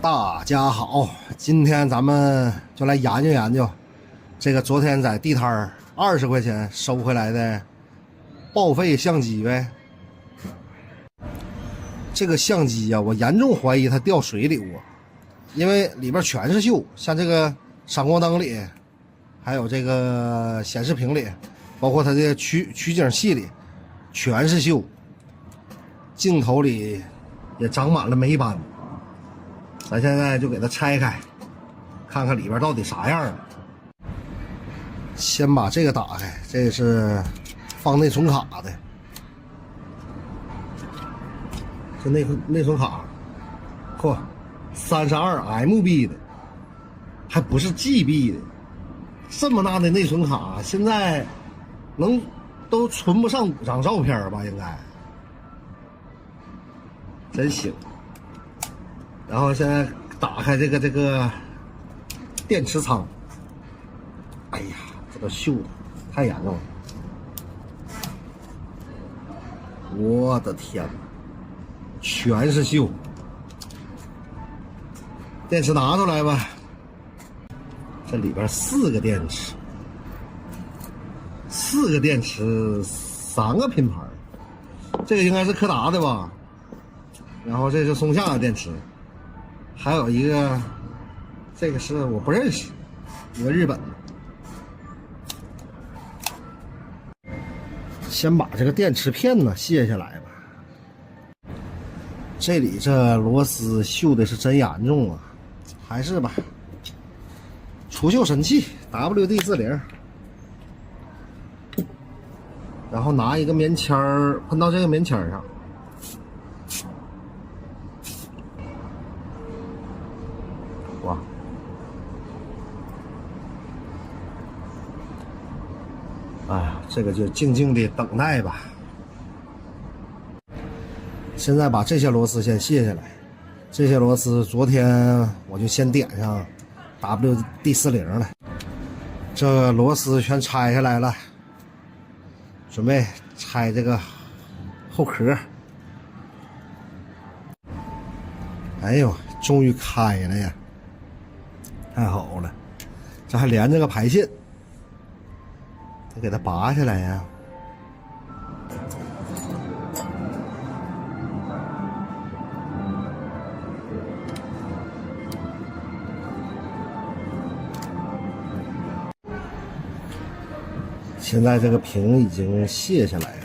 大家好，今天咱们就来研究研究这个昨天在地摊20块钱收回来的报废相机呗。这个相机呀，我严重怀疑它掉水里过，因为里边全是锈，像这个闪光灯里，还有这个显示屏里，包括它的取景器里，全是锈。镜头里也长满了霉斑。咱现在就给它拆开，看看里边到底啥样了。先把这个打开，这个是放内存卡的，这内存卡，嚯，32MB 的，还不是 GB 的，这么大的内存卡，现在都存不上5张照片吧？应该，真行。然后现在打开这个电池仓，哎呀，这个锈太严重了，我的天哪，全是锈。电池拿出来吧，这里边4个电池，3个品牌，这个应该是柯达的吧，然后这是松下的电池。还有一个，这个是我不认识，一个日本的。先把这个电池片呢卸下来吧。这里这螺丝锈的是真严重啊，还是吧，除锈神器 WD-40，然后拿一个棉签喷到这个棉签上。哇，哎呀，这个就静静的等待吧。现在把这些螺丝先卸下来，这些螺丝昨天我就先点上 WD-40了，这螺丝全拆下来了，准备拆这个后壳。哎呦，终于开了呀！太好了，这还连着个排线，得给它拔下来呀。现在这个屏已经卸下来了。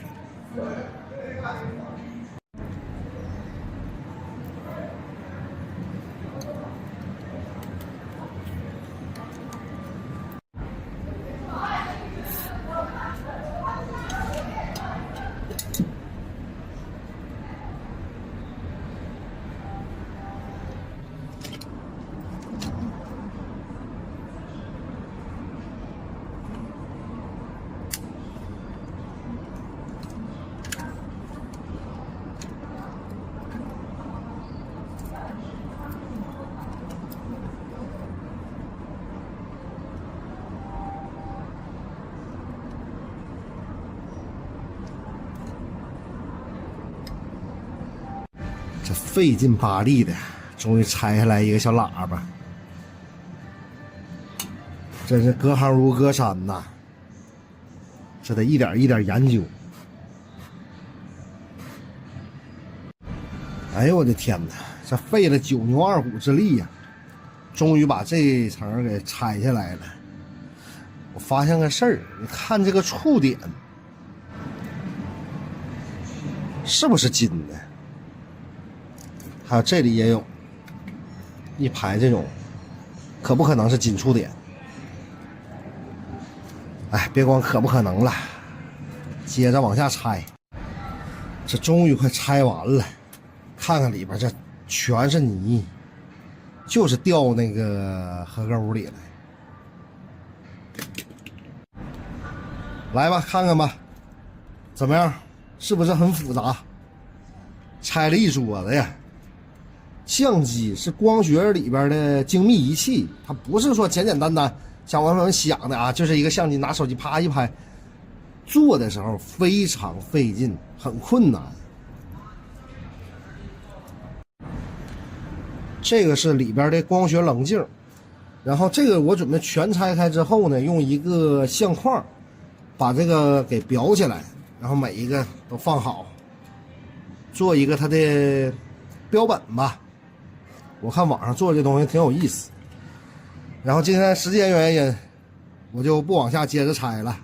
这费劲巴力的，终于拆下来一个小喇叭，真是隔行如隔山呐！这得一点一点研究。哎呦我的天哪，这费了9牛2虎之力呀，终于把这一层给拆下来了。我发现个事儿，你看这个触点是不是金的？还有这里也有一排这种，可不可能是金触点？哎，别光可不可能了，接着往下拆。这终于快拆完了，看看里边这全是泥，就是掉那个河沟里了。来吧，看看吧，怎么样？是不是很复杂？拆了一桌子呀！相机是光学里边的精密仪器，它不是说简简单单像我们想的啊，就是一个相机拿手机啪一拍。做的时候非常费劲，很困难。这个是里边的光学棱镜，然后这个我准备全拆开之后呢，用一个相框把这个给裱起来，然后每一个都放好，做一个它的标本吧。我看网上做这东西挺有意思。然后今天时间原因，我就不往下接着拆了，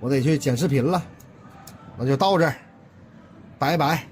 我得去剪视频了。那就到这儿，拜拜。